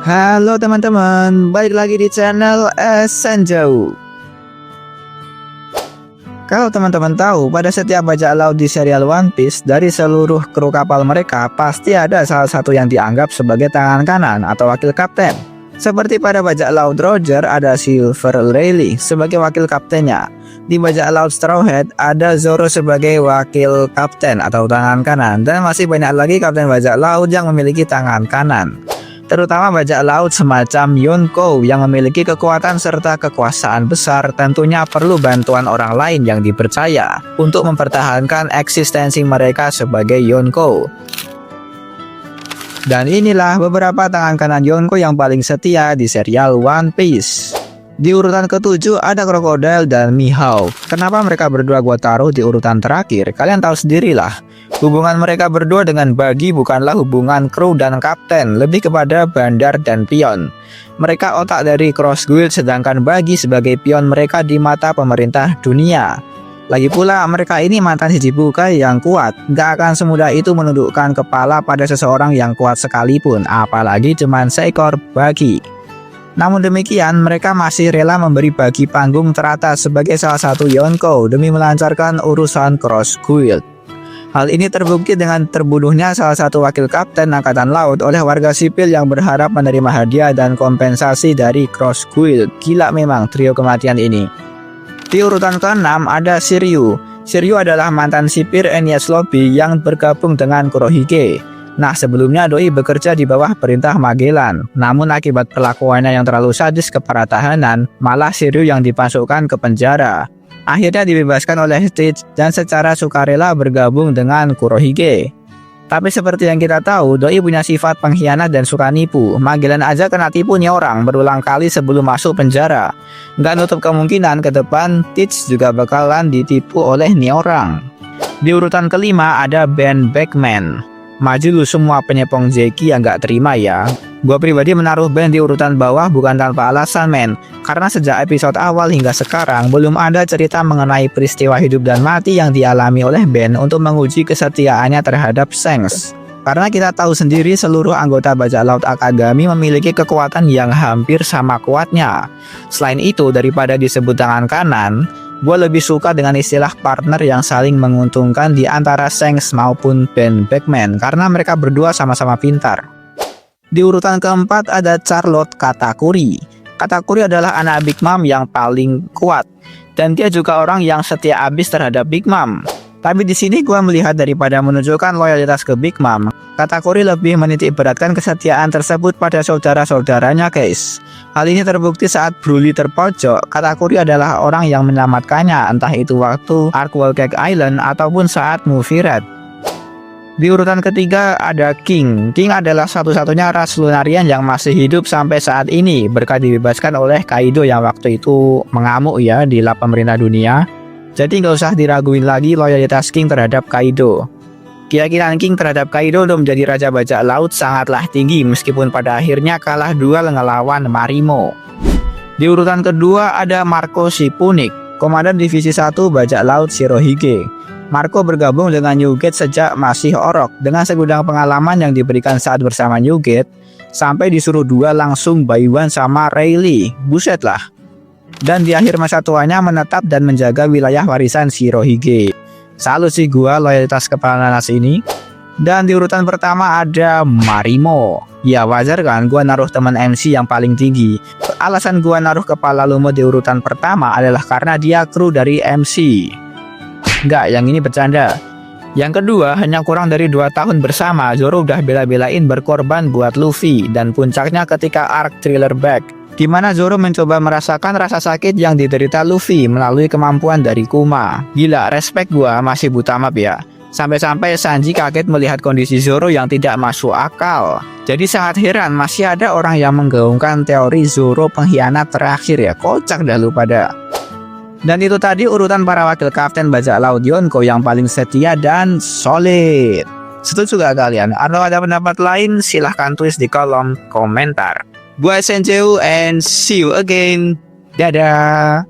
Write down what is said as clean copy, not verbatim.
Halo teman-teman, balik lagi di channel Senjau. Kalau teman-teman tahu, pada setiap bajak laut di serial One Piece, dari seluruh kru kapal mereka, pasti ada salah satu yang dianggap sebagai tangan kanan atau wakil kapten. Seperti pada bajak laut Roger, ada Silver Rayleigh sebagai wakil kaptennya. Di bajak laut Straw Hat, ada Zoro sebagai wakil kapten atau tangan kanan. Dan masih banyak lagi kapten bajak laut yang memiliki tangan kanan, terutama bajak laut semacam Yonko yang memiliki kekuatan serta kekuasaan besar. Tentunya perlu bantuan orang lain yang dipercaya untuk mempertahankan eksistensi mereka sebagai Yonko. Dan inilah beberapa tangan kanan Yonko yang paling setia di serial One Piece. Di urutan ke-7 ada Crocodile dan Mihawk. Kenapa mereka berdua gua taruh di urutan terakhir? Kalian tahu sendirilah. Hubungan mereka berdua dengan Buggy bukanlah hubungan kru dan kapten, lebih kepada bandar dan pion. Mereka otak dari Cross Guild, sedangkan Buggy sebagai pion mereka di mata pemerintah dunia. Lagi pula mereka ini mantan Shichibukai yang kuat. Gak akan semudah itu menundukkan kepala pada seseorang yang kuat sekalipun, apalagi cuman seekor Buggy. Namun demikian, mereka masih rela memberi Buggy panggung teratas sebagai salah satu Yonko demi melancarkan urusan Cross Guild. Hal ini terbukti dengan terbunuhnya salah satu wakil kapten angkatan laut oleh warga sipil yang berharap menerima hadiah dan kompensasi dari Cross Guild. Gila memang trio kematian ini. Di urutan ke-6 ada Shiryu. Shiryu adalah mantan sipir Enies Lobby yang bergabung dengan Kurohige. Nah, sebelumnya Doi bekerja di bawah perintah Magellan. Namun akibat perlakuannya yang terlalu sadis ke para tahanan, malah Shiryu yang dimasukkan ke penjara. Akhirnya dibebaskan oleh Stitch dan secara sukarela bergabung dengan Kurohige. Tapi seperti yang kita tahu, Doi punya sifat pengkhianat dan suka nipu. Magellan aja kena tipu nih orang berulang kali sebelum masuk penjara. Nggak nutup kemungkinan ke depan Stitch juga bakalan ditipu oleh nih orang. Di urutan kelima ada Ben Beckman. Maju lu semua penyepong Zeki yang gak terima ya. Gua pribadi menaruh Ben di urutan bawah bukan tanpa alasan men. Karena sejak episode awal hingga sekarang belum ada cerita mengenai peristiwa hidup dan mati yang dialami oleh Ben untuk menguji kesetiaannya terhadap Shanks. Karena kita tahu sendiri seluruh anggota bajak laut Akagami memiliki kekuatan yang hampir sama kuatnya. Selain itu, daripada disebut tangan kanan, gue lebih suka dengan istilah partner yang saling menguntungkan di antara Shanks maupun Ben Beckman karena mereka berdua sama-sama pintar. Di urutan keempat ada Charlotte Katakuri. Katakuri adalah anak Big Mom yang paling kuat dan dia juga orang yang setia abis terhadap Big Mom. Tapi di sini gue melihat daripada menunjukkan loyalitas ke Big Mom, Katakuri lebih menitik beratkan kesetiaan tersebut pada saudara-saudaranya guys. Hal ini terbukti saat Broly terpojok, Katakuri adalah orang yang menyelamatkannya, entah itu waktu Arc Whole Cake Island ataupun saat movie Red. Di urutan ketiga ada King. King adalah satu-satunya ras Lunarian yang masih hidup sampai saat ini berkat dibebaskan oleh Kaido yang waktu itu mengamuk ya di lap pemerintah dunia. Jadi nggak usah diraguin lagi loyalitas King terhadap Kaido. Keyakinan King terhadap Kaido untuk menjadi raja bajak laut sangatlah tinggi meskipun pada akhirnya kalah duel ngelawan Marimo. Di urutan kedua ada Marco Sipunik, komandan divisi 1 bajak laut Shirohige. Marco bergabung dengan New Gate sejak masih orok dengan segudang pengalaman yang diberikan saat bersama New Gate sampai disuruh duel langsung by one sama Rayleigh. Buset lah. Dan di akhir masa tuanya menetap dan menjaga wilayah warisan Shirohige. Salut sih gua loyalitas kepala nanas ini. Dan di urutan pertama ada Marimo. Ya wajar kan gua naruh teman MC yang paling tinggi. Alasan gua naruh kepala Lumo di urutan pertama adalah karena dia kru dari MC. Enggak, yang ini bercanda. Yang kedua, hanya kurang dari 2 tahun bersama, Zoro udah bela-belain berkorban buat Luffy. Dan puncaknya ketika arc Thriller Back, di mana Zoro mencoba merasakan rasa sakit yang diderita Luffy melalui kemampuan dari Kuma. Gila, respect gua masih buta map ya. Sampai-sampai Sanji kaget melihat kondisi Zoro yang tidak masuk akal. Jadi sangat heran masih ada orang yang menggaungkan teori Zoro pengkhianat terakhir ya. Kocak dah lu pada. Dan itu tadi urutan para wakil kapten bajak laut Yonko yang paling setia dan solid. Setuju gak kalian? Atau ada pendapat lain? Silahkan tulis di kolom komentar. Gua Senjeu and see you again. Dadah.